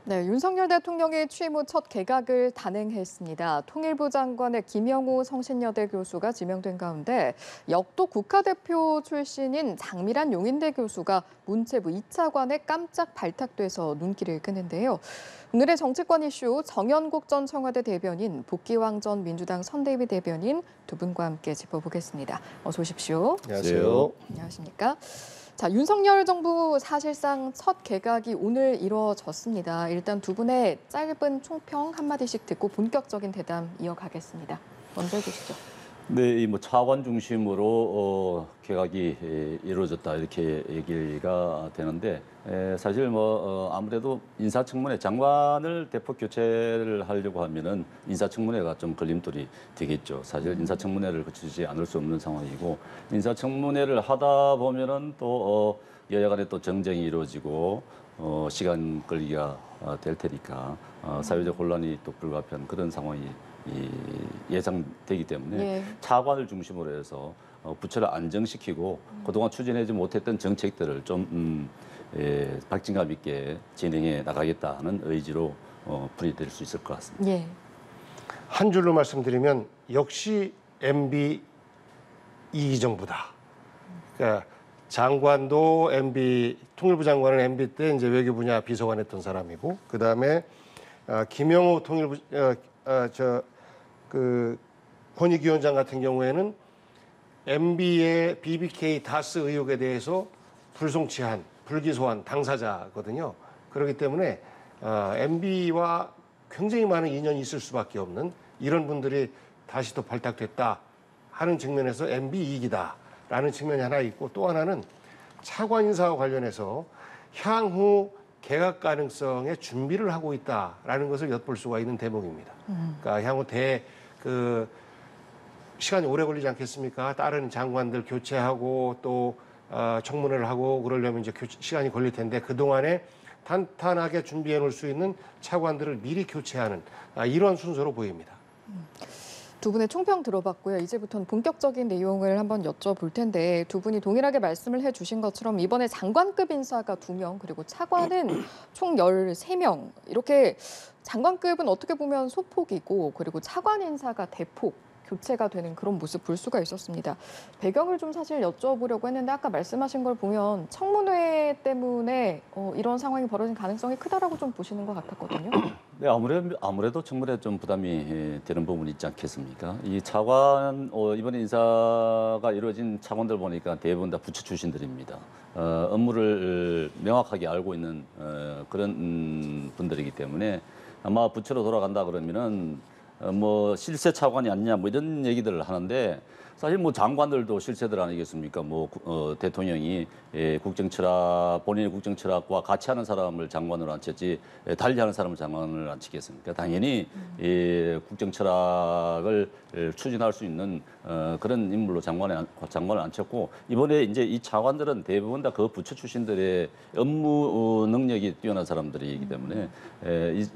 네, 윤석열 대통령이 취임 후 첫 개각을 단행했습니다. 통일부 장관의 김영호 성신여대 교수가 지명된 가운데 역도 국가대표 출신인 장미란 용인대 교수가 문체부 2차관에 깜짝 발탁돼서 눈길을 끄는데요. 오늘의 정치권 이슈 정연국 전 청와대 대변인, 복귀왕 전 민주당 선대위 대변인 두 분과 함께 짚어보겠습니다. 어서 오십시오. 안녕하세요. 안녕하십니까? 자, 윤석열 정부 사실상 첫 개각이 오늘 이뤄졌습니다. 일단 두 분의 짧은 총평 한마디씩 듣고 본격적인 대담 이어가겠습니다. 먼저 해주시죠. 네, 이 차관 중심으로 개각이 이루어졌다 이렇게 얘기가 되는데 사실 아무래도 인사청문회 장관을 대폭 교체를 하려고 하면은 인사청문회가 좀 걸림돌이 되겠죠. 사실 인사청문회를 거치지 않을 수 없는 상황이고 인사청문회를 하다 보면은 또 여야 간에 또 정쟁이 이루어지고 시간 끌기가 될 테니까 사회적 혼란이 또 불가피한 그런 상황이 예상되기 때문에 예. 차관을 중심으로 해서 부처를 안정시키고 그동안 추진하지 못했던 정책들을 좀 박진감 있게 진행해 나가겠다는 의지로 풀이될 수 있을 것 같습니다. 예. 한 줄로 말씀드리면 역시 MB 이기정부다. 그러니까 장관도 MB, 통일부 장관은 MB 때 이제 외교부 분야 비서관 했던 사람이고, 그 다음에 김영호 통일부 권익위원장 같은 경우에는 MB의 BBK 다스 의혹에 대해서 불송치한, 불기소한 당사자거든요. 그렇기 때문에 MB와 굉장히 많은 인연이 있을 수밖에 없는 이런 분들이 다시 또 발탁됐다 하는 측면에서 MB 이익이다라는 측면이 하나 있고, 또 하나는 차관 인사와 관련해서 향후 개각 가능성에 준비를 하고 있다라는 것을 엿볼 수가 있는 대목입니다. 그러니까 향후 시간이 오래 걸리지 않겠습니까? 다른 장관들 교체하고 또 청문회를 하고 그러려면 이제 시간이 걸릴 텐데 그 동안에 탄탄하게 준비해 놓을 수 있는 차관들을 미리 교체하는 이런 순서로 보입니다. 두 분의 총평 들어봤고요. 이제부터는 본격적인 내용을 한번 여쭤볼 텐데 두 분이 동일하게 말씀을 해주신 것처럼 이번에 장관급 인사가 2명 그리고 차관은 총 13명. 이렇게 장관급은 어떻게 보면 소폭이고 그리고 차관 인사가 대폭 교체가 되는 그런 모습 볼 수가 있었습니다. 배경을 좀 사실 여쭤보려고 했는데 아까 말씀하신 걸 보면 청문회 때문에 이런 상황이 벌어진 가능성이 크다라고 좀 보시는 것 같았거든요. 네, 아무래도 청문회 좀 부담이 되는 부분이 있지 않겠습니까? 이 차관 이번에 인사가 이루어진 차관들 보니까 대부분 다 부처 출신들입니다. 업무를 명확하게 알고 있는 그런 분들이기 때문에 아마 부처로 돌아간다 그러면은 실세 차관이 아니냐 이런 얘기들을 하는데 사실 장관들도 실세들 아니겠습니까? 대통령이 국정 철학, 본인의 국정 철학과 같이 하는 사람을 장관으로 앉혔지 달리 하는 사람을 장관을 앉히겠습니까? 당연히 국정 철학을 추진할 수 있는 그런 인물로 장관을 앉혔고 이번에 이제 이 차관들은 대부분 다 그 부처 출신들의 업무 능력이 뛰어난 사람들이기 때문에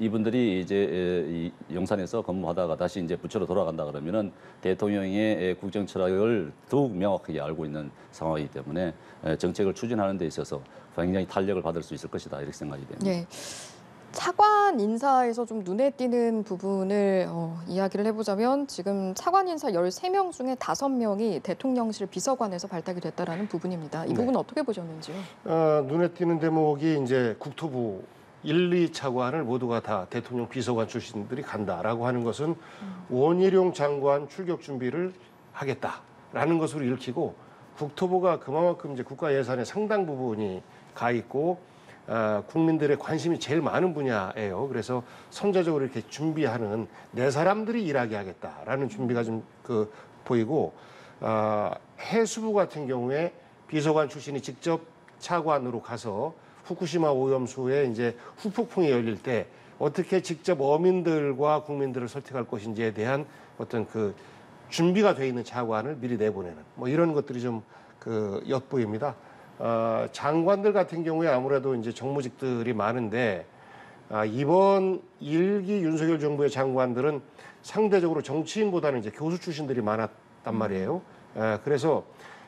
이분들이 이제 이 용산에서 근무하다가 다시 이제 부처로 돌아간다 그러면은 대통령의 국정 철학을 더욱 명확하게 알고 있는 상황이기 때문에 정책을 추진하는 데 있어서 굉장히 탄력을 받을 수 있을 것이다 이렇게 생각이 됩니다. 예. 차관 인사에서 좀 눈에 띄는 부분을 이야기를 해보자면 지금 차관 인사 13명 중에 5명이 대통령실 비서관에서 발탁이 됐다라는 부분입니다. 이 부분 어떻게 보셨는지요? 눈에 띄는 대목이 이제 국토부 1, 2차관을 모두가 다 대통령 비서관 출신들이 간다라고 하는 것은 원희룡 장관 출격 준비를 하겠다라는 것으로 읽히고 국토부가 그만큼 이제 국가 예산의 상당 부분이 가 있고 국민들의 관심이 제일 많은 분야예요. 그래서 선제적으로 이렇게 준비하는 내 사람들이 일하게 하겠다라는 준비가 좀 보이고 해수부 같은 경우에 비서관 출신이 직접 차관으로 가서 후쿠시마 오염수에 이제 후폭풍이 열릴 때 어떻게 직접 어민들과 국민들을 설득할 것인지에 대한 어떤 준비가 돼 있는 차관을 미리 내보내는 이런 것들이 좀 엿보입니다. 장관들 같은 경우에 아무래도 이제 정무직들이 많은데 이번 1기 윤석열 정부의 장관들은 상대적으로 정치인보다는 이제 교수 출신들이 많았단 말이에요. 그래서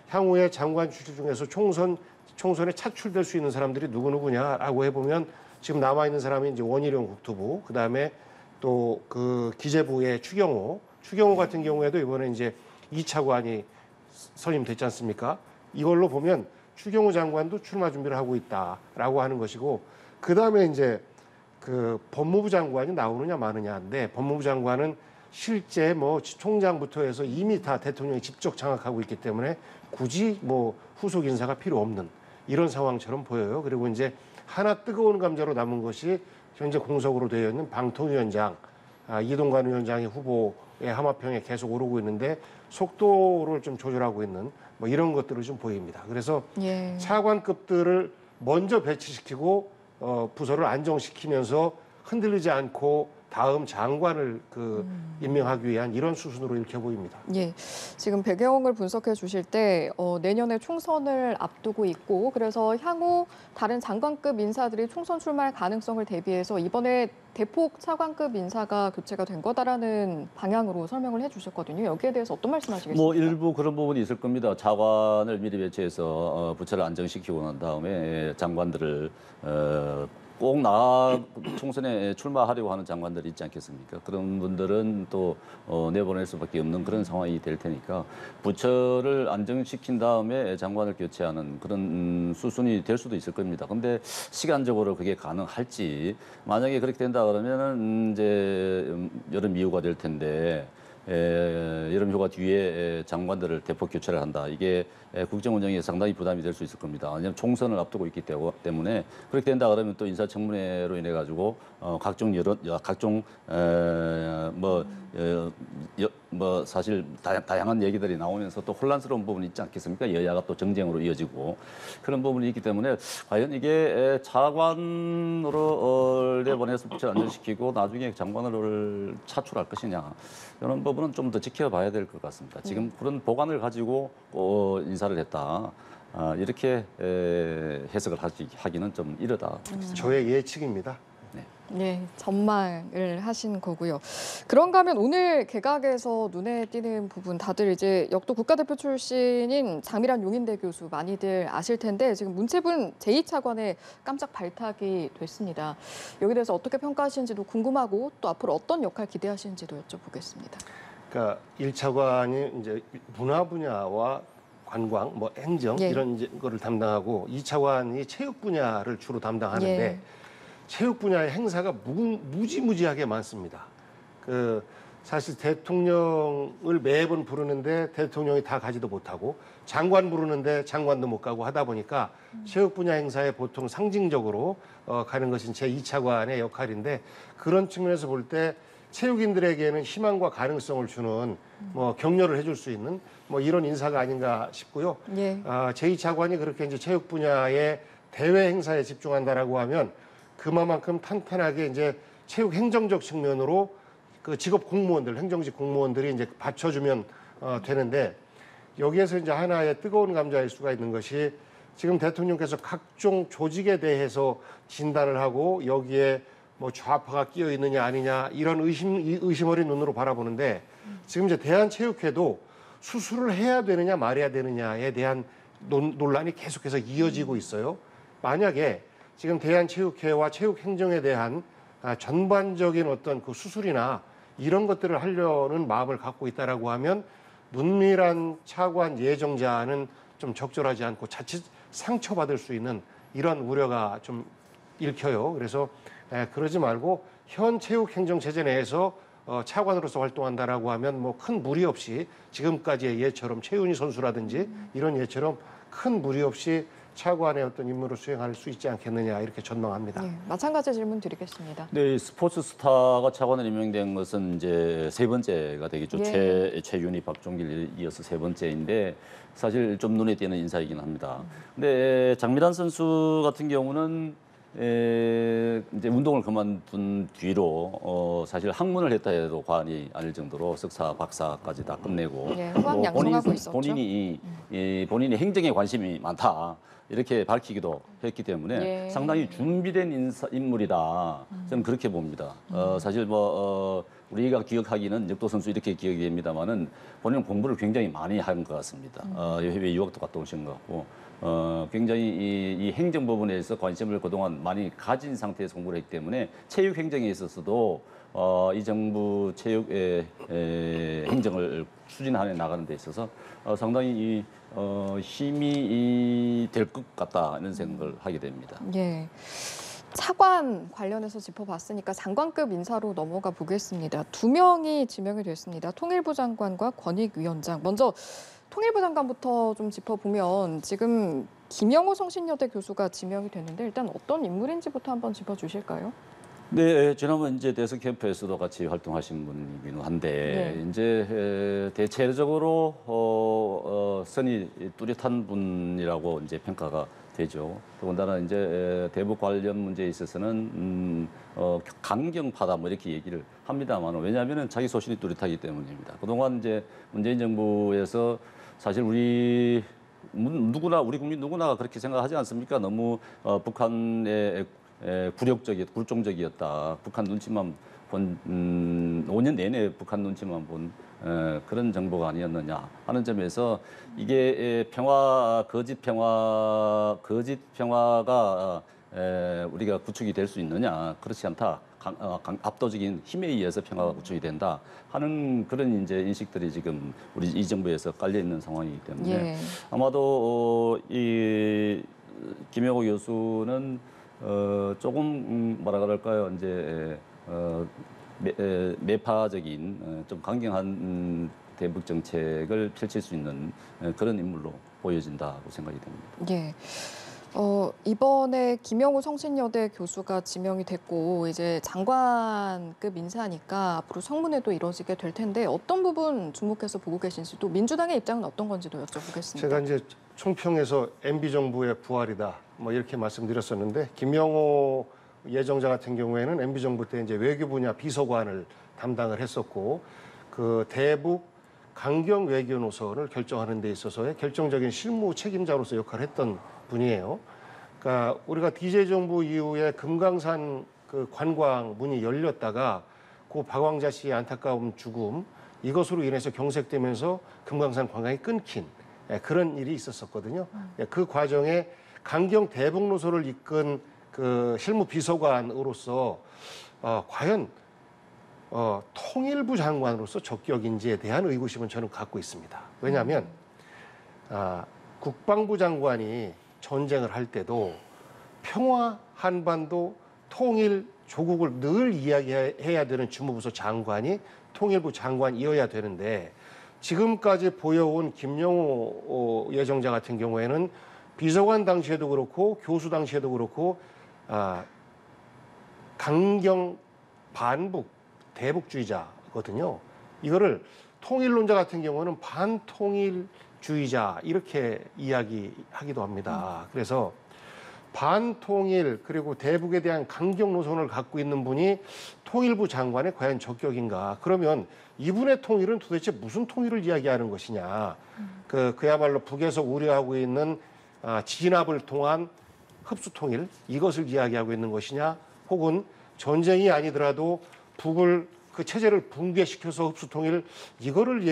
향후에 장관 출신 중에서 총선에 차출될 수 있는 사람들이 누구냐라고 해보면 지금 남아 있는 사람이 이제 원희룡 국토부, 그다음에 또 그 기재부의 추경호 같은 경우에도 이번에 이제 2차관이 선임됐지 않습니까? 이걸로 보면 추경호 장관도 출마 준비를 하고 있다라고 하는 것이고, 그다음에 이제 그 법무부 장관이 나오느냐 마느냐인데, 법무부 장관은 실제 뭐 총장부터 해서 이미 다 대통령이 직접 장악하고 있기 때문에 굳이 뭐 후속 인사가 필요 없는 이런 상황처럼 보여요. 그리고 이제 하나 뜨거운 감자로 남은 것이 현재 공석으로 되어 있는 방통위원장, 이동관 위원장이 후보의 하마평에 계속 오르고 있는데 속도를 좀 조절하고 있는 뭐 이런 것들을 좀 보입니다. 그래서 예. 차관급들을 먼저 배치시키고 부서를 안정시키면서 흔들리지 않고 다음 장관을 임명하기 위한 이런 수순으로 읽혀 보입니다. 예, 지금 배경을 분석해 주실 때 내년에 총선을 앞두고 있고, 그래서 향후 다른 장관급 인사들이 총선 출마할 가능성을 대비해서 이번에 대폭 차관급 인사가 교체가 된 거다라는 방향으로 설명을 해주셨거든요. 여기에 대해서 어떤 말씀하시겠습니까? 뭐 일부 그런 부분이 있을 겁니다. 차관을 미리 배치해서 부처를 안정시키고 난 다음에 장관들을 꼭 총선에 출마하려고 하는 장관들이 있지 않겠습니까? 그런 분들은 또 내보낼 수밖에 없는 그런 상황이 될 테니까 부처를 안정시킨 다음에 장관을 교체하는 그런 수순이 될 수도 있을 겁니다. 근데 시간적으로 그게 가능할지, 만약에 그렇게 된다 그러면은 이제 여름 이후가 될 텐데, 여름 휴가 뒤에 장관들을 대폭 교체를 한다. 이게 국정 운영에 상당히 부담이 될 수 있을 겁니다. 왜냐하면 총선을 앞두고 있기 때문에 그렇게 된다 그러면 또 인사청문회로 인해 가지고 각종 사실 다양한 얘기들이 나오면서 또 혼란스러운 부분이 있지 않겠습니까? 여야가 또 정쟁으로 이어지고 그런 부분이 있기 때문에 과연 이게 차관으로 내보내서 부처를 안정시키고 나중에 장관을 차출할 것이냐, 이런 부분은 좀 더 지켜봐야 될 것 같습니다. 지금 그런 보관을 가지고 인사를 했다, 이렇게 해석을 하기는 좀 이르다. 저의 예측입니다. 네, 전망을 하신 거고요. 그런가 하면 오늘 개각에서 눈에 띄는 부분, 다들 이제 역도 국가대표 출신인 장미란 용인대 교수 많이들 아실 텐데, 지금 문체분 제2차관에 깜짝 발탁이 됐습니다. 여기에 대해서 어떻게 평가하시는지도 궁금하고, 또 앞으로 어떤 역할 기대하시는지도 여쭤보겠습니다. 그러니까 1차관이 이제 문화 분야와 관광, 뭐 행정 예. 이런 거를 담당하고, 2차관이 체육 분야를 주로 담당하는데 예. 체육 분야의 행사가 무지무지하게 많습니다. 사실 대통령을 매번 부르는데 대통령이 다 가지도 못하고, 장관 부르는데 장관도 못 가고 하다 보니까 체육 분야 행사에 보통 상징적으로 가는 것이 제2차관의 역할인데, 그런 측면에서 볼 때 체육인들에게는 희망과 가능성을 주는 뭐 격려를 해줄 수 있는 뭐 이런 인사가 아닌가 싶고요. 예. 제2차관이 그렇게 이제 체육 분야의 대외 행사에 집중한다라고 하면 그만큼 탄탄하게 이제 체육 행정적 측면으로 그 직업 공무원들, 행정직 공무원들이 이제 받쳐주면 되는데, 여기에서 이제 하나의 뜨거운 감자일 수가 있는 것이, 지금 대통령께서 각종 조직에 대해서 진단을 하고 여기에 뭐 좌파가 끼어 있느냐 아니냐 이런 의심 어린 눈으로 바라보는데, 지금 이제 대한체육회도 수술을 해야 되느냐 말아야 되느냐에 대한 논란이 계속해서 이어지고 있어요. 만약에 지금 대한체육회와 체육행정에 대한 전반적인 어떤 그 수술이나 이런 것들을 하려는 마음을 갖고 있다라고 하면, 문밀한 차관 예정자는 좀 적절하지 않고 자칫 상처받을 수 있는 이런 우려가 좀 읽혀요. 그래서 그러지 말고 현 체육행정체제 내에서 차관으로서 활동한다라고 하면 뭐 큰 무리 없이 지금까지의 예처럼 최윤희 선수라든지 이런 예처럼 큰 무리 없이 차관의 어떤 임무를 수행할 수 있지 않겠느냐, 이렇게 전망합니다. 네, 마찬가지 질문 드리겠습니다. 네, 스포츠 스타가 차관으로 임명된 것은 이제 세 번째가 되겠죠. 예. 최윤희, 박종길 이어서 세 번째인데 사실 좀 눈에 띄는 인사이긴 합니다. 근데 장미란 선수 같은 경우는 이제 운동을 그만둔 뒤로 사실 학문을 했다 해도 과언이 아닐 정도로 석사, 박사까지 다 끝내고 네, 후학 양성하고 있었죠. 본인이 행정에 관심이 많다, 이렇게 밝히기도 했기 때문에 예. 상당히 준비된 인물이다. 저는 그렇게 봅니다. 사실 우리가 기억하기는 역도 선수 이렇게 기억이 됩니다만은 본인은 공부를 굉장히 많이 한 것 같습니다. 해외 유학도 갔다 오신 것 같고, 굉장히 이 행정 부분에 서 관심을 그동안 많이 가진 상태에서 공부를 했기 때문에 체육 행정에 있어서도 이 정부 체육 행정을 추진하는 나가는 데 있어서 상당히 힘이 될 것 같다 이런 생각을 하게 됩니다. 예. 차관 관련해서 짚어봤으니까 장관급 인사로 넘어가 보겠습니다. 2명이 지명이 됐습니다. 통일부 장관과 권익위원장. 먼저 통일부 장관부터 좀 짚어보면 지금 김영호 성신여대 교수가 지명이 됐는데 일단 어떤 인물인지부터 한번 짚어주실까요? 네, 지난번 이제 대선 캠프에서도 같이 활동하신 분이기는 한데 네. 이제 대체적으로 선이 뚜렷한 분이라고 이제 평가가 되죠. 더군다나 이제 대북 관련 문제에 있어서는 강경파다 뭐 이렇게 얘기를 합니다만 왜냐하면은 자기 소신이 뚜렷하기 때문입니다. 그동안 이제 문재인 정부에서 사실 우리 국민 누구나가 그렇게 생각하지 않습니까? 너무 북한의 굴종적이었다. 북한 눈치만 본 5년 내내 북한 눈치만 본 그런 정보가 아니었느냐 하는 점에서 이게 거짓 평화가 우리가 구축이 될 수 있느냐 그렇지 않다. 압도적인 힘에 의해서 평화가 구축이 된다 하는 그런 이제 인식들이 지금 우리 이 정부에서 깔려 있는 상황이기 때문에 예. 아마도 이 김영호 교수는 조금 뭐라 그럴까요 이제 매파적인 좀 강경한 대북 정책을 펼칠 수 있는 그런 인물로 보여진다고 생각이 됩니다. 예. 이번에 김영호 성신여대 교수가 지명이 됐고 이제 장관급 인사니까 앞으로 청문회도 이루어지게 될 텐데 어떤 부분 주목해서 보고 계신지 또 민주당의 입장은 어떤 건지도 여쭤보겠습니다. 제가 이제 총평에서 MB 정부의 부활이다 뭐 이렇게 말씀드렸었는데 김영호 예정자 같은 경우에는 MB 정부 때 이제 외교 분야 비서관을 담당을 했었고 그 대북 강경 외교 노선을 결정하는 데 있어서의 결정적인 실무 책임자로서 역할을 했던 분이에요. 그러니까 우리가 DJ 정부 이후에 금강산 그 관광 문이 열렸다가 고 박왕자 씨의 안타까운 죽음 이것으로 인해서 경색되면서 금강산 관광이 끊긴 그런 일이 있었었거든요. 그 과정에 강경 대북 노선을 이끈 그 실무 비서관으로서 과연 통일부 장관으로서 적격인지에 대한 의구심은 저는 갖고 있습니다. 왜냐하면 국방부 장관이 전쟁을 할 때도 평화 한반도 통일 조국을 늘 이야기해야 되는 주무부서 장관이 통일부 장관이어야 되는데 지금까지 보여온 김영호 예정자 같은 경우에는 비서관 당시에도 그렇고 교수 당시에도 그렇고 강경 반북 대북주의자거든요. 이거를 통일론자 같은 경우는 반통일주의자 이렇게 이야기하기도 합니다. 그래서 반통일 그리고 대북에 대한 강경 노선을 갖고 있는 분이 통일부 장관에 과연 적격인가? 그러면 이분의 통일은 도대체 무슨 통일을 이야기하는 것이냐? 그야말로 북에서 우려하고 있는 진압을 통한 흡수 통일 이것을 이야기하고 있는 것이냐? 혹은 전쟁이 아니더라도 북을 그 체제를 붕괴시켜서 흡수 통일 이거를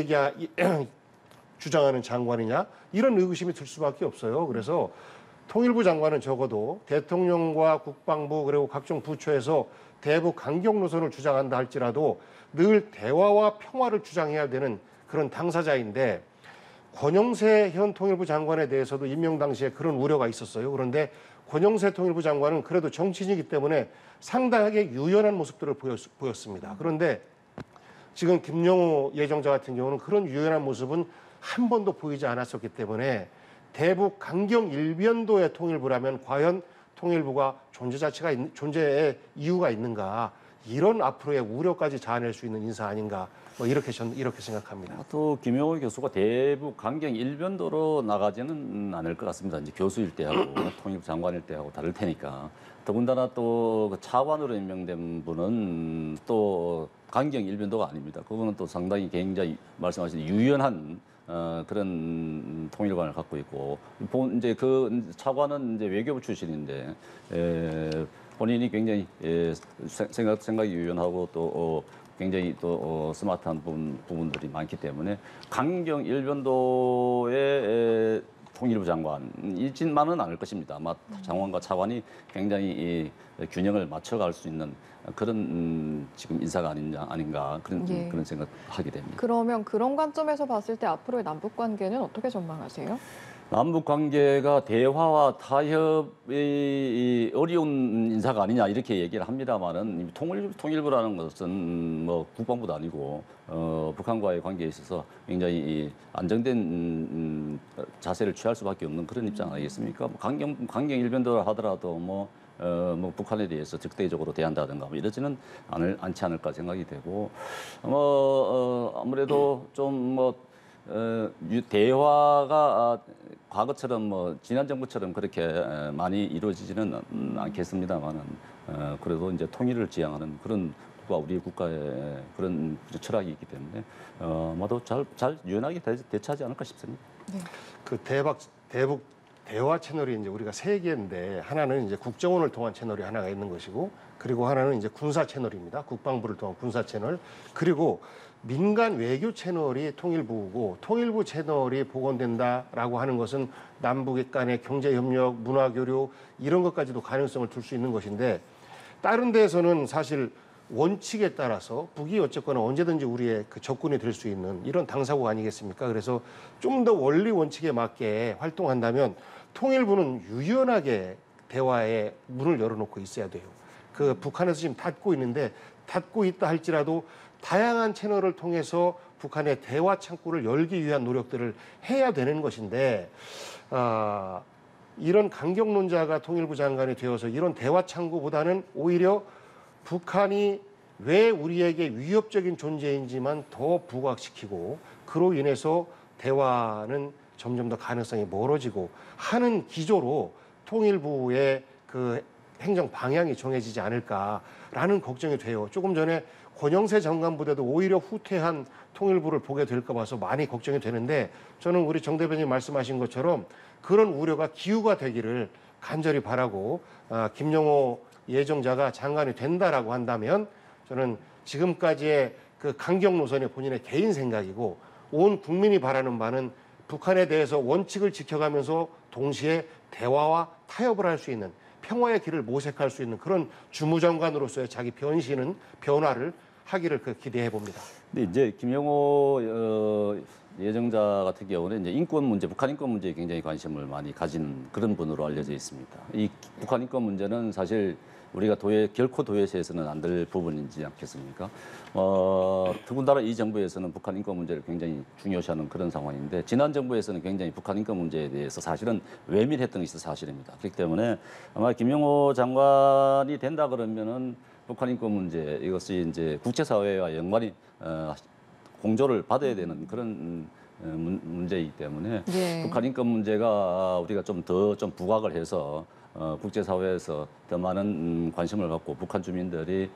주장하는 장관이냐? 이런 의구심이 들 수밖에 없어요. 그래서 통일부 장관은 적어도 대통령과 국방부 그리고 각종 부처에서 대북 강경 노선을 주장한다 할지라도 늘 대화와 평화를 주장해야 되는 그런 당사자인데 권영세 현 통일부 장관에 대해서도 임명 당시에 그런 우려가 있었어요. 그런데 권영세 통일부 장관은 그래도 정치인이기 때문에 상당하게 유연한 모습들을 보였습니다. 그런데 지금 김영호 예정자 같은 경우는 그런 유연한 모습은 한 번도 보이지 않았었기 때문에 대북 강경 일변도의 통일부라면 과연 통일부가 존재의 이유가 있는가 이런 앞으로의 우려까지 자아낼 수 있는 인사 아닌가 뭐 이렇게 생각합니다. 또 김영호 교수가 대북 강경 일변도로 나가지는 않을 것 같습니다. 이제 교수일 때하고 통일부 장관일 때하고 다를 테니까 더군다나 또 차관으로 임명된 분은 또 강경 일변도가 아닙니다. 그분은 또 상당히 굉장히 말씀하신 유연한 그런 통일관을 갖고 있고 이제 그 차관은 이제 외교부 출신인데 본인이 굉장히 생각이 유연하고 또 굉장히 또 스마트한 부분들이 많기 때문에 강경 일변도의 통일부 장관이지만은 않을 것입니다. 아마 장관과 차관이 굉장히 이 균형을 맞춰갈 수 있는 그런 지금 인사가 아닌가 그런 예. 그런 생각하게 됩니다. 그러면 그런 관점에서 봤을 때 앞으로의 남북 관계는 어떻게 전망하세요? 남북 관계가 대화와 타협의 어려운 인사가 아니냐 이렇게 얘기를 합니다만은 통일부라는 것은 뭐 국방부도 아니고 북한과의 관계에 있어서 굉장히 이 안정된 자세를 취할 수밖에 없는 그런 입장 아니겠습니까? 뭐 강경 일변도를 하더라도 뭐 북한에 대해서 적대적으로 대한다든가 뭐 이러지는 않지 않을까 생각이 되고 아무래도 좀 대화가 과거처럼 지난 정부처럼 그렇게 많이 이루어지지는 않겠습니다만은 그래도 이제 통일을 지향하는 그런 우리 국가의 그런 철학이 있기 때문에 아마도 잘 유연하게 대처하지 않을까 싶습니다. 네. 그 대북 대화 채널이 이제 우리가 세 개인데 하나는 이제 국정원을 통한 채널이 하나가 있는 것이고 그리고 하나는 이제 군사 채널입니다. 국방부를 통한 군사 채널 그리고 민간 외교 채널이 통일부고 통일부 채널이 복원된다라고 하는 것은 남북 간의 경제 협력, 문화 교류 이런 것까지도 가능성을 둘 수 있는 것인데 다른 데에서는 사실 원칙에 따라서 북이 어쨌거나 언제든지 우리의 그 적군이 될 수 있는 이런 당사국 아니겠습니까? 그래서 좀 더 원리 원칙에 맞게 활동한다면 통일부는 유연하게 대화에 문을 열어놓고 있어야 돼요. 그 북한에서 지금 닫고 있는데 닫고 있다 할지라도 다양한 채널을 통해서 북한의 대화 창구를 열기 위한 노력들을 해야 되는 것인데 이런 강경론자가 통일부 장관이 되어서 이런 대화 창구보다는 오히려 북한이 왜 우리에게 위협적인 존재인지만 더 부각시키고 그로 인해서 대화는 점점 더 가능성이 멀어지고 하는 기조로 통일부의 그 행정 방향이 정해지지 않을까라는 걱정이 돼요. 조금 전에 권영세 장관보다도 오히려 후퇴한 통일부를 보게 될까 봐서 많이 걱정이 되는데 저는 우리 정 대변인 말씀하신 것처럼 그런 우려가 기우가 되기를 간절히 바라고 김영호 예정자가 장관이 된다라고 한다면 저는 지금까지의 그 강경 노선이 본인의 개인 생각이고 온 국민이 바라는 바는 북한에 대해서 원칙을 지켜가면서 동시에 대화와 타협을 할 수 있는 평화의 길을 모색할 수 있는 그런 주무장관으로서의 자기 변화를 하기를 기대해 봅니다. 근데 이제 김영호 예정자 같은 경우는 이제 인권 문제, 북한 인권 문제에 굉장히 관심을 많이 가진 그런 분으로 알려져 있습니다. 이 북한 인권 문제는 사실 우리가 결코 도외시에서는 안 될 부분이지 않겠습니까? 더군다나 이 정부에서는 북한 인권 문제를 굉장히 중요시하는 그런 상황인데 지난 정부에서는 굉장히 북한 인권 문제에 대해서 사실은 외면했던 것이 사실입니다. 그렇기 때문에 아마 김영호 장관이 된다 그러면은 북한 인권 문제 이것이 이제 국제사회와 연관이 공조를 받아야 되는 그런 문제이기 때문에 예. 북한 인권 문제가 우리가 좀 부각을 해서 국제사회에서 더 많은 관심을 갖고 북한 주민들이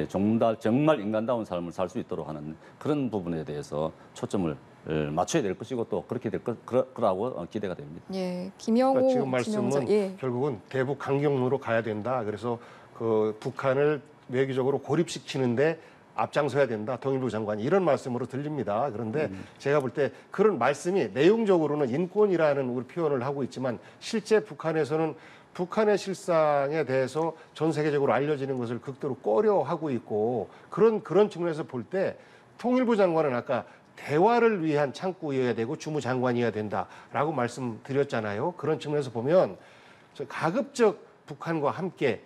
정말 인간다운 삶을 살 수 있도록 하는 그런 부분에 대해서 초점을 맞춰야 될 것이고 또 그렇게 될 거라고 기대가 됩니다. 예, 김영호 그러니까 지금 말씀은 예. 결국은 대북 강경으로 가야 된다. 그래서 그 북한을 외교적으로 고립시키는데 앞장서야 된다. 통일부 장관이 이런 말씀으로 들립니다. 그런데 제가 볼 때 그런 말씀이 내용적으로는 인권이라는 우리 표현을 하고 있지만 실제 북한에서는 북한의 실상에 대해서 전 세계적으로 알려지는 것을 극도로 꺼려하고 있고 그런 측면에서 볼 때 통일부 장관은 아까 대화를 위한 창구여야 되고 주무장관이어야 된다라고 말씀드렸잖아요. 그런 측면에서 보면 가급적 북한과 함께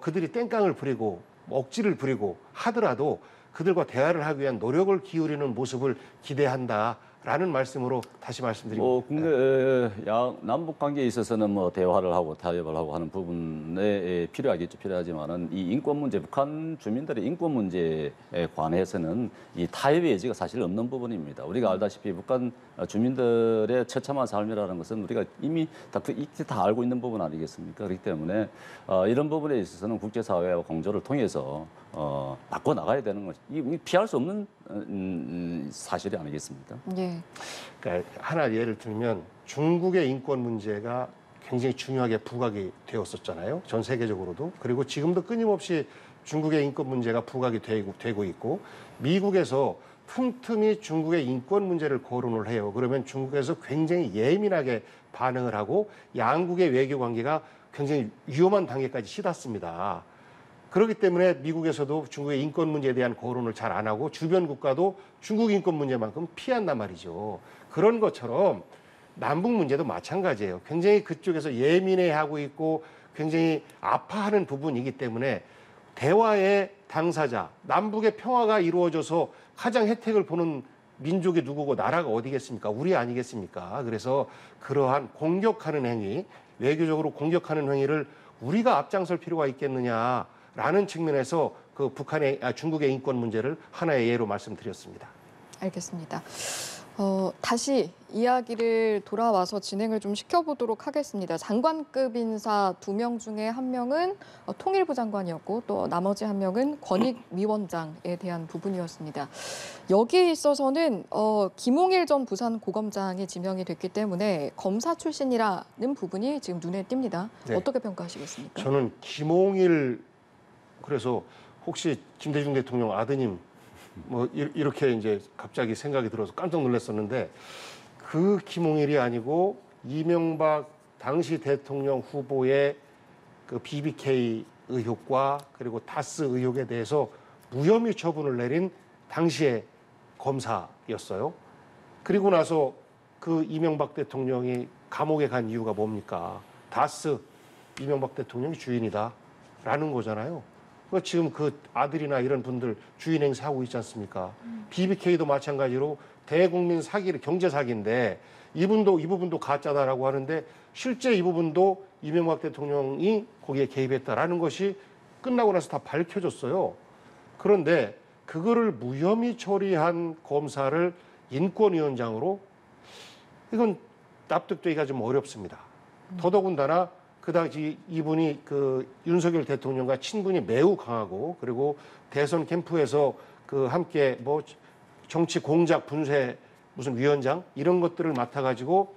그들이 땡깡을 부리고 억지를 부리고 하더라도 그들과 대화를 하기 위한 노력을 기울이는 모습을 기대한다라는 말씀으로 다시 말씀드립니다. 남북 관계에 있어서는 대화를 하고 타협을 하고 하는 부분에 필요하지만은 이 인권 문제, 북한 주민들의 인권 문제에 관해서는 이 타협의 여지가 사실 없는 부분입니다. 우리가 알다시피 북한 주민들의 처참한 삶이라는 것은 우리가 이미 다 알고 있는 부분 아니겠습니까? 그렇기 때문에 이런 부분에 있어서는 국제사회와 공조를 통해서 바꿔 나가야 되는 것이 피할 수 없는 사실이 아니겠습니까? 예. 그러니까 하나 예를 들면 중국의 인권 문제가 굉장히 중요하게 부각이 되었었잖아요. 전 세계적으로도. 그리고 지금도 끊임없이 중국의 인권 문제가 부각이 되고 있고 미국에서 틈틈이 중국의 인권 문제를 거론을 해요. 그러면 중국에서 굉장히 예민하게 반응을 하고 양국의 외교 관계가 굉장히 위험한 단계까지 치닫습니다. 그렇기 때문에 미국에서도 중국의 인권 문제에 대한 거론을 잘 안 하고 주변 국가도 중국 인권 문제만큼 피한단 말이죠. 그런 것처럼 남북 문제도 마찬가지예요. 굉장히 그쪽에서 예민해하고 있고 굉장히 아파하는 부분이기 때문에 대화의 당사자, 남북의 평화가 이루어져서 가장 혜택을 보는 민족이 누구고 나라가 어디겠습니까? 우리 아니겠습니까? 그래서 그러한 공격하는 행위, 외교적으로 공격하는 행위를 우리가 앞장설 필요가 있겠느냐라는 측면에서 그 중국의 인권 문제를 하나의 예로 말씀드렸습니다. 알겠습니다. 다시 이야기를 돌아와서 진행을 좀 시켜보도록 하겠습니다. 장관급 인사 2명 중에 1명은 통일부 장관이었고 또 나머지 1명은 권익위원장에 대한 부분이었습니다. 여기에 있어서는 김홍일 전 부산고검장이 지명이 됐기 때문에 검사 출신이라는 부분이 지금 눈에 띕니다. 네. 어떻게 평가하시겠습니까? 저는 김홍일, 그래서 혹시 김대중 대통령 아드님 뭐 이렇게 이제 갑자기 생각이 들어서 깜짝 놀랐었는데 그 김홍일이 아니고 이명박 당시 대통령 후보의 그 BBK 의혹과 그리고 다스 의혹에 대해서 무혐의 처분을 내린 당시의 검사였어요. 그리고 나서 그 이명박 대통령이 감옥에 간 이유가 뭡니까? 다스 이명박 대통령이 주인이다라는 거잖아요. 지금 그 아들이나 이런 분들 주인 행사하고 있지 않습니까? BBK도 마찬가지로 대국민 사기를 경제 사기인데 이 부분도 가짜다라고 하는데 실제 이 부분도 이명박 대통령이 거기에 개입했다라는 것이 끝나고 나서 다 밝혀졌어요. 그런데 그거를 무혐의 처리한 검사를 인권위원장으로 이건 납득되기가 좀 어렵습니다. 더더군다나 그 당시 이분이 그 윤석열 대통령과 친분이 매우 강하고 그리고 대선 캠프에서 그 함께 뭐 정치 공작 분쇄 무슨 위원장 이런 것들을 맡아가지고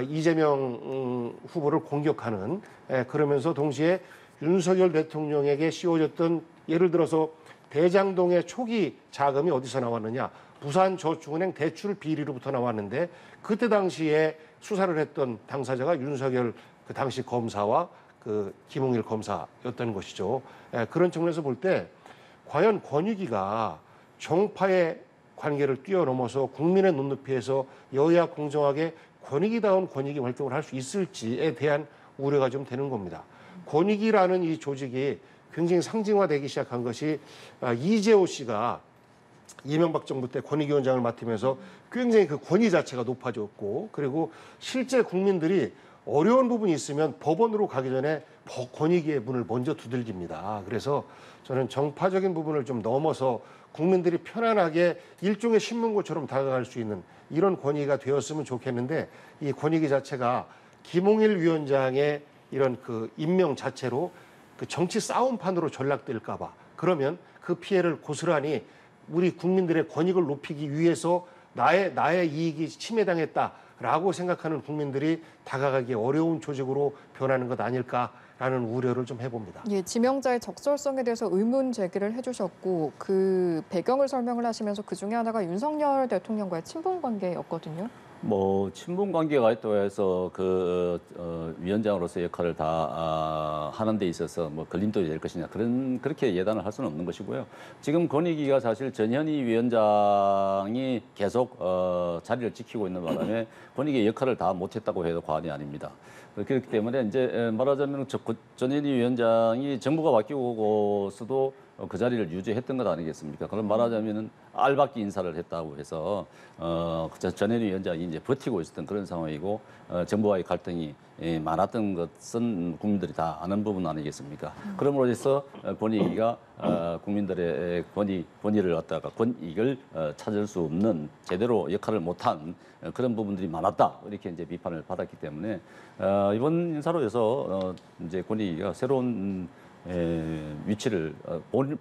이재명 후보를 공격하는 그러면서 동시에 윤석열 대통령에게 씌워졌던 예를 들어서 대장동의 초기 자금이 어디서 나왔느냐 부산저축은행 대출 비리로부터 나왔는데 그때 당시에 수사를 했던 당사자가 윤석열 그 당시 검사와 그 김홍일 검사였던 것이죠. 그런 측면에서 볼 때 과연 권익위가 정파의 관계를 뛰어넘어서 국민의 눈높이에서 여야 공정하게 권익위다운 권익위 활동을 할 수 있을지에 대한 우려가 좀 되는 겁니다. 권익위라는 이 조직이 굉장히 상징화되기 시작한 것이 이재호 씨가 이명박 정부 때 권익위원장을 맡으면서 굉장히 그 권위 자체가 높아졌고 그리고 실제 국민들이 어려운 부분이 있으면 법원으로 가기 전에 권익위의 문을 먼저 두들깁니다. 그래서 저는 정파적인 부분을 좀 넘어서 국민들이 편안하게 일종의 신문고처럼 다가갈 수 있는 이런 권위가 되었으면 좋겠는데 이 권익위 자체가 김홍일 위원장의 이런 그 임명 자체로 그 정치 싸움판으로 전락될까 봐 그러면 그 피해를 고스란히 우리 국민들의 권익을 높이기 위해서 나의 이익이 침해당했다라고 생각하는 국민들이 다가가기 어려운 조직으로 변하는 것 아닐까라는 우려를 좀 해봅니다. 예, 지명자의 적절성에 대해서 의문 제기를 해주셨고 그 배경을 설명을 하시면서 그 중에 하나가 윤석열 대통령과의 친분 관계였거든요. 뭐 친분 관계가 있다고 해서 그 위원장으로서 역할을 다 하는 데 있어서 뭐 걸림돌이 될 것이냐 그렇게 예단을 할 수는 없는 것이고요. 지금 권익위가 사실 전현희 위원장이 계속 자리를 지키고 있는 바람에 권익위의 역할을 다 못했다고 해도 과언이 아닙니다. 그렇기 때문에 이제 말하자면 전현희 위원장이 정부가 바뀌고서도 그 자리를 유지했던 것 아니겠습니까? 그럼 말하자면은 알박기 인사를 했다고 해서 전현희 위원장이 이제 버티고 있었던 그런 상황이고 정부와의 갈등이 많았던 것은 국민들이 다 아는 부분 아니겠습니까? 그러므로 해서 권익위가 국민들의 권위를 갖다가 권익을 찾을 수 없는 제대로 역할을 못한 그런 부분들이 많았다 이렇게 이제 비판을 받았기 때문에 이번 인사로 해서 이제 권익위가 새로운 위치를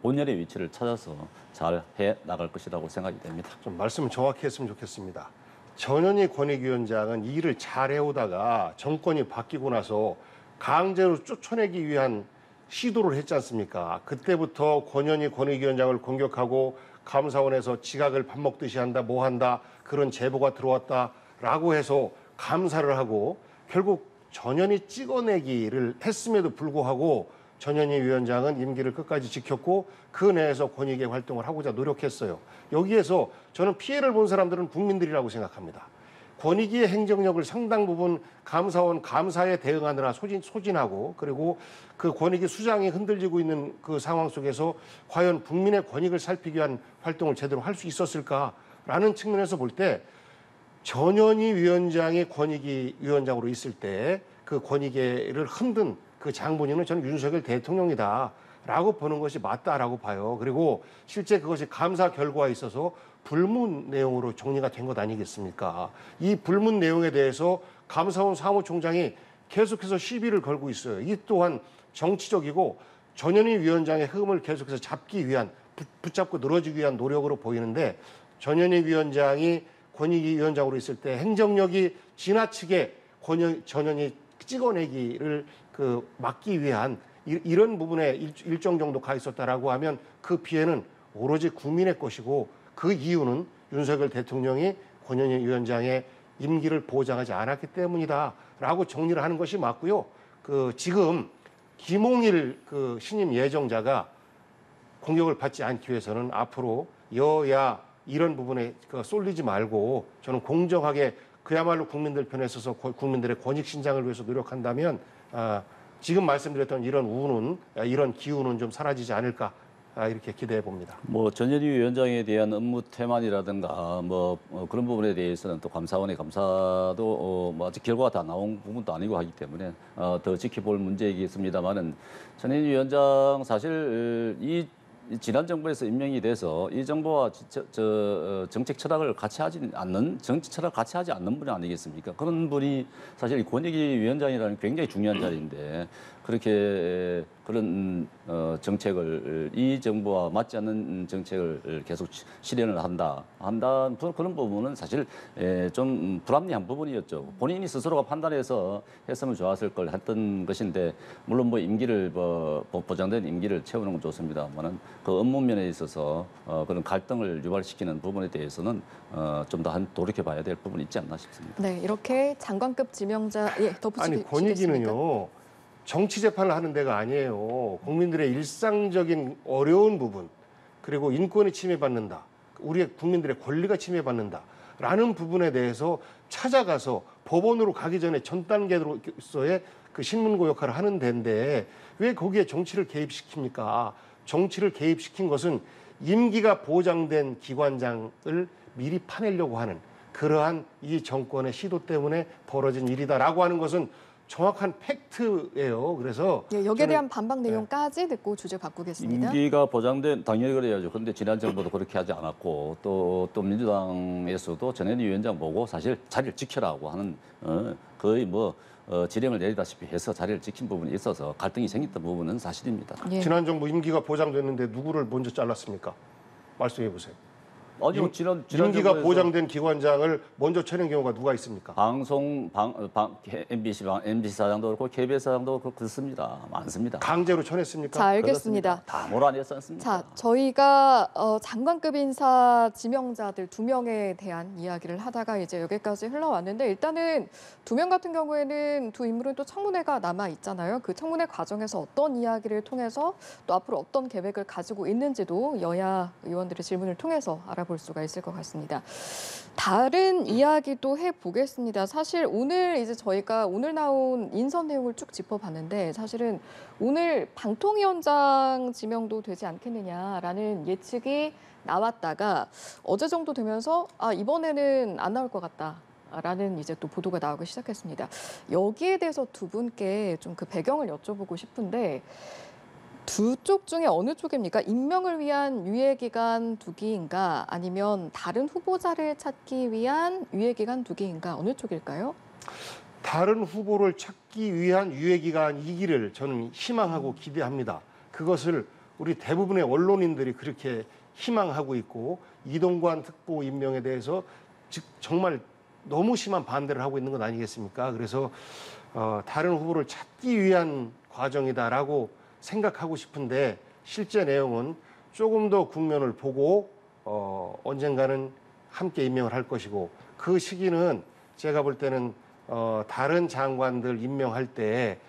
본연의 위치를 찾아서 잘 해 나갈 것이라고 생각이 됩니다. 좀 말씀을 정확히 했으면 좋겠습니다. 전현희 권익위원장은 이 일을 잘 해오다가 정권이 바뀌고 나서 강제로 쫓아내기 위한 시도를 했지 않습니까? 그때부터 권현희 권익위원장을 공격하고 감사원에서 지각을 밥 먹듯이 한다, 뭐 한다, 그런 제보가 들어왔다라고 해서 감사를 하고 결국 전현희 찍어내기를 했음에도 불구하고 전현희 위원장은 임기를 끝까지 지켰고 그 내에서 권익의 활동을 하고자 노력했어요. 여기에서 저는 피해를 본 사람들은 국민들이라고 생각합니다. 권익위의 행정력을 상당 부분 감사원 감사에 대응하느라 소진하고 그리고 그 권익위 수장이 흔들리고 있는 그 상황 속에서 과연 국민의 권익을 살피기 위한 활동을 제대로 할 수 있었을까라는 측면에서 볼 때 전현희 위원장이 권익위 위원장으로 있을 때 그 권익위를 흔든 그 장본인은 저는 윤석열 대통령이다라고 보는 것이 맞다라고 봐요. 그리고 실제 그것이 감사 결과에 있어서 불문 내용으로 정리가 된 것 아니겠습니까? 이 불문 내용에 대해서 감사원 사무총장이 계속해서 시비를 걸고 있어요. 이 또한 정치적이고 전현희 위원장의 흐름을 계속해서 잡기 위한 붙잡고 늘어지기 위한 노력으로 보이는데 전현희 위원장이 권익위 위원장으로 있을 때 행정력이 지나치게 전현희 찍어내기를 막기 위한 이런 부분에 일정 정도 가 있었다라고 하면 그 피해는 오로지 국민의 것이고 그 이유는 윤석열 대통령이 권현희 위원장의 임기를 보장하지 않았기 때문이다라고 정리를 하는 것이 맞고요. 지금 김홍일 신임 예정자가 공격을 받지 않기 위해서는 앞으로 여야 이런 부분에 쏠리지 말고 저는 공정하게 그야말로 국민들 편에 서서 국민들의 권익 신장을 위해서 노력한다면 지금 말씀드렸던 이런 우는 이런 기운은 좀 사라지지 않을까 이렇게 기대해 봅니다. 뭐 전현희 위원장에 대한 업무 태만이라든가 그런 부분에 대해서는 또 감사원의 감사도 뭐 아직 결과가 다 나온 부분도 아니고 하기 때문에 더 지켜볼 문제이겠습니다만은 전현희 위원장 사실 이 지난 정부에서 임명이 돼서 이 정부와 정책 철학을 같이 하지 않는 정치 철학 같이 하지 않는 분이 아니겠습니까? 그런 분이 사실 권익위 위원장이라는 굉장히 중요한 자리인데 그렇게 그런 정책을 이 정부와 맞지 않는 정책을 계속 실현을 한다 그런 부분은 사실 좀 불합리한 부분이었죠. 본인이 스스로가 판단해서 했으면 좋았을 걸 했던 것인데 물론 뭐 임기를 보장된 임기를 채우는 건 좋습니다만은 그 업무 면에 있어서 그런 갈등을 유발시키는 부분에 대해서는 좀 더 돌이켜봐야 될 부분이 있지 않나 싶습니다. 네, 이렇게 장관급 지명자 덧붙이겠습니까? 아니 권익위는요. 정치 재판을 하는 데가 아니에요. 국민들의 일상적인 어려운 부분 그리고 인권이 침해받는다. 우리의 국민들의 권리가 침해받는다라는 부분에 대해서 찾아가서 법원으로 가기 전에 전 단계로서의 그 신문고 역할을 하는 데인데 왜 거기에 정치를 개입시킵니까? 정치를 개입시킨 것은 임기가 보장된 기관장을 미리 파내려고 하는 그러한 이 정권의 시도 때문에 벌어진 일이다라고 하는 것은 정확한 팩트예요. 그래서 여기에 대한 반박 내용까지 듣고 주제 바꾸겠습니다. 임기가 보장된 당연히 그래야죠. 그런데 지난 정부도 그렇게 하지 않았고 또 민주당에서도 전현희 위원장 보고 사실 자리를 지켜라고 하는 거의 지령을 내리다시피 해서 자리를 지킨 부분이 있어서 갈등이 생겼던 부분은 사실입니다. 예. 지난 정부 임기가 보장됐는데 누구를 먼저 잘랐습니까? 말씀해 보세요. 아니요, 지난 임기가 정부에서 보장된 기관장을 먼저 쳐낸 경우가 누가 있습니까? MBC 사장도 그렇고 KBS 사장도 그렇습니다. 많습니다. 강제로 쳐냈습니까? 자, 알겠습니다. 다 몰아냈지 않습니까? 자, 저희가 장관급 인사 지명자들 2명에 대한 이야기를 하다가 이제 여기까지 흘러왔는데 일단은 2명 같은 경우에는 두 인물은 또 청문회가 남아 있잖아요. 그 청문회 과정에서 어떤 이야기를 통해서 또 앞으로 어떤 계획을 가지고 있는지도 여야 의원들의 질문을 통해서 알아볼 수가 있을 것 같습니다. 다른 이야기도 해보겠습니다. 사실 오늘 이제 저희가 오늘 나온 인선 내용을 쭉 짚어봤는데 사실은 오늘 방통위원장 지명도 되지 않겠느냐라는 예측이 나왔다가 어제 정도 되면서 이번에는 안 나올 것 같다. 라는 이제 또 보도가 나오기 시작했습니다. 여기에 대해서 두 분께 좀 그 배경을 여쭤보고 싶은데 두 쪽 중에 어느 쪽입니까? 임명을 위한 유예기간 두기인가 아니면 다른 후보자를 찾기 위한 유예기간 두기인가 어느 쪽일까요? 다른 후보를 찾기 위한 유예기간이기를 저는 희망하고 기대합니다. 그것을 우리 대부분의 언론인들이 그렇게 희망하고 있고 이동관 특보 임명에 대해서 정말 너무 심한 반대를 하고 있는 것 아니겠습니까? 그래서 다른 후보를 찾기 위한 과정이다라고 생각하고 싶은데 실제 내용은 조금 더 국면을 보고 언젠가는 함께 임명을 할 것이고 그 시기는 제가 볼 때는 다른 장관들 임명할 때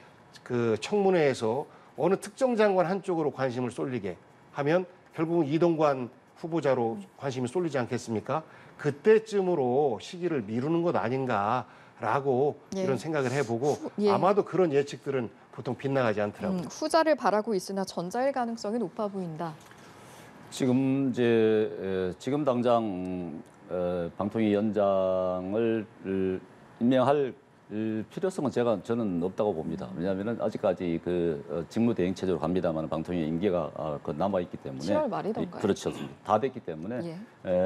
그 청문회에서 어느 특정 장관 한쪽으로 관심을 쏠리게 하면 결국은 이동관 후보자로 관심이 쏠리지 않겠습니까? 그때쯤으로 시기를 미루는 것 아닌가라고 예. 이런 생각을 해보고 예. 아마도 그런 예측들은 보통 빗나가지 않더라고요. 후자를 바라고 있으나 전자일 가능성이 높아 보인다. 지금 당장 방통위원장을 임명할 필요성은 저는 없다고 봅니다. 왜냐하면 아직까지 그 직무대행 체제로 갑니다만 방통위 임기가 남아 있기 때문에 7월 말이던가요? 그렇죠. 다 됐기 때문에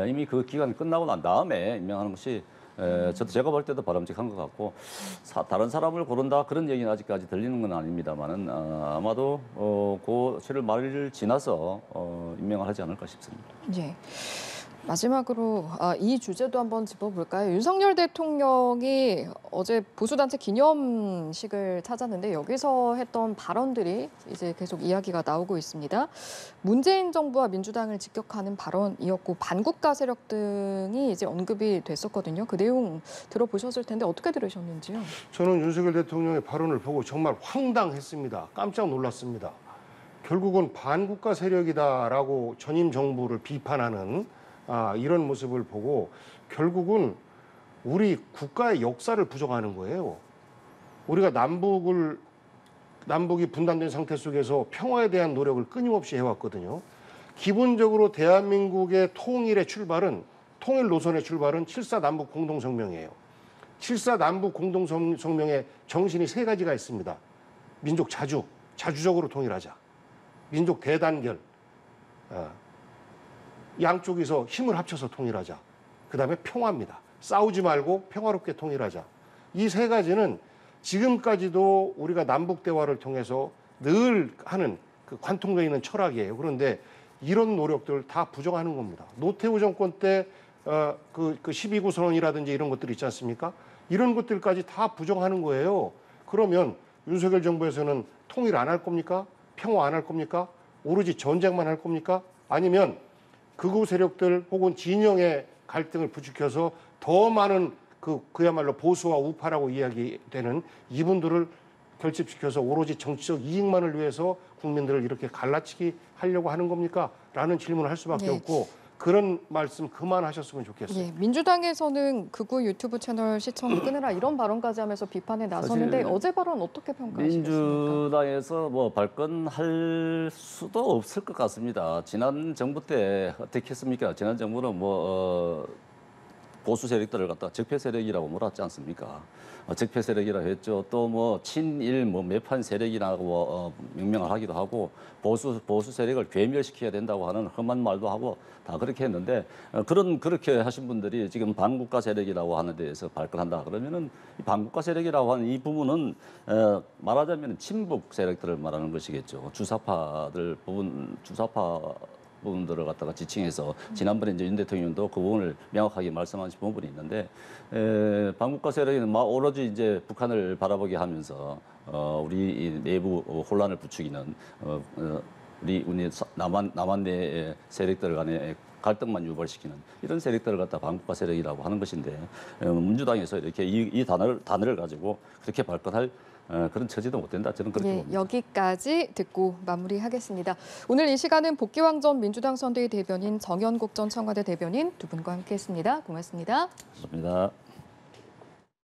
이미 그 기간이 끝나고 난 다음에 임명하는 것이 저도 제가 볼 때도 바람직한 것 같고 다른 사람을 고른다 그런 얘기는 아직까지 들리는 건 아닙니다만은 아마도 그 7월 말을 지나서 임명을 하지 않을까 싶습니다. 예. 마지막으로 이 주제도 한번 짚어볼까요? 윤석열 대통령이 어제 보수단체 기념식을 찾았는데 여기서 했던 발언들이 이제 계속 이야기가 나오고 있습니다. 문재인 정부와 민주당을 직격하는 발언이었고 반국가 세력 등이 이제 언급이 됐었거든요. 그 내용 들어보셨을 텐데 어떻게 들으셨는지요? 저는 윤석열 대통령의 발언을 보고 정말 황당했습니다. 깜짝 놀랐습니다. 결국은 반국가 세력이다라고 전임 정부를 비판하는 이런 모습을 보고 결국은 우리 국가의 역사를 부정하는 거예요. 우리가 남북이 분단된 상태 속에서 평화에 대한 노력을 끊임없이 해왔거든요. 기본적으로 대한민국의 통일 노선의 출발은 7.4 남북 공동성명이에요. 7.4 남북 공동성명의 정신이 세 가지가 있습니다. 민족 자주적으로 통일하자. 민족 대단결, 양쪽에서 힘을 합쳐서 통일하자. 그다음에 평화입니다. 싸우지 말고 평화롭게 통일하자. 이 세 가지는 지금까지도 우리가 남북 대화를 통해서 늘 하는 그 관통되어 있는 철학이에요. 그런데 이런 노력들 다 부정하는 겁니다. 노태우 정권 때 그 12구 선언이라든지 이런 것들 있지 않습니까? 이런 것들까지 다 부정하는 거예요. 그러면 윤석열 정부에서는 통일 안 할 겁니까? 평화 안 할 겁니까? 오로지 전쟁만 할 겁니까? 아니면 극우 세력들 혹은 진영의 갈등을 부추겨서 더 많은 그야말로 보수와 우파라고 이야기되는 이분들을 결집시켜서 오로지 정치적 이익만을 위해서 국민들을 이렇게 갈라치기 하려고 하는 겁니까? 라는 질문을 할 수밖에 없고 그런 말씀 그만하셨으면 좋겠어요. 예, 민주당에서는 극우 유튜브 채널 시청 끊으라 이런 발언까지 하면서 비판에 나섰는데 어제 발언 어떻게 평가하시겠습니까? 민주당에서 발끈할 수도 없을 것 같습니다. 지난 정부 때 어떻게 했습니까? 지난 정부는 보수 세력들을 갖다 적폐 세력이라고 몰았지 않습니까? 적폐 세력이라고 했죠. 또 친일 매판 세력이라고 명명을 하기도 하고 보수 세력을 괴멸시켜야 된다고 하는 험한 말도 하고 다 그렇게 했는데 그렇게 하신 분들이 지금 반국가 세력이라고 하는 데에서 발끈한다 그러면은 이 반국가 세력이라고 하는 이 부분은 말하자면 친북 세력들을 말하는 것이겠죠. 주사파 부분들을 갖다가 지칭해서 지난번에 이제 윤 대통령도 그 부분을 명확하게 말씀하신 부분이 있는데 반국가 세력은 오로지 이제 북한을 바라보게 하면서 우리 내부 혼란을 부추기는 우리 남한 내 세력들 간의 갈등만 유발시키는 이런 세력들을 갖다 반국가 세력이라고 하는 것인데 민주당에서 이렇게 이 단어를 가지고 그렇게 발끈할 그런 처지도 못 된다. 저는 그렇게 봅니다. 여기까지 듣고 마무리하겠습니다. 오늘 이 시간은 복귀왕 전 민주당 선대위 대변인 정연국 전 청와대 대변인 두 분과 함께했습니다. 고맙습니다. 감사합니다.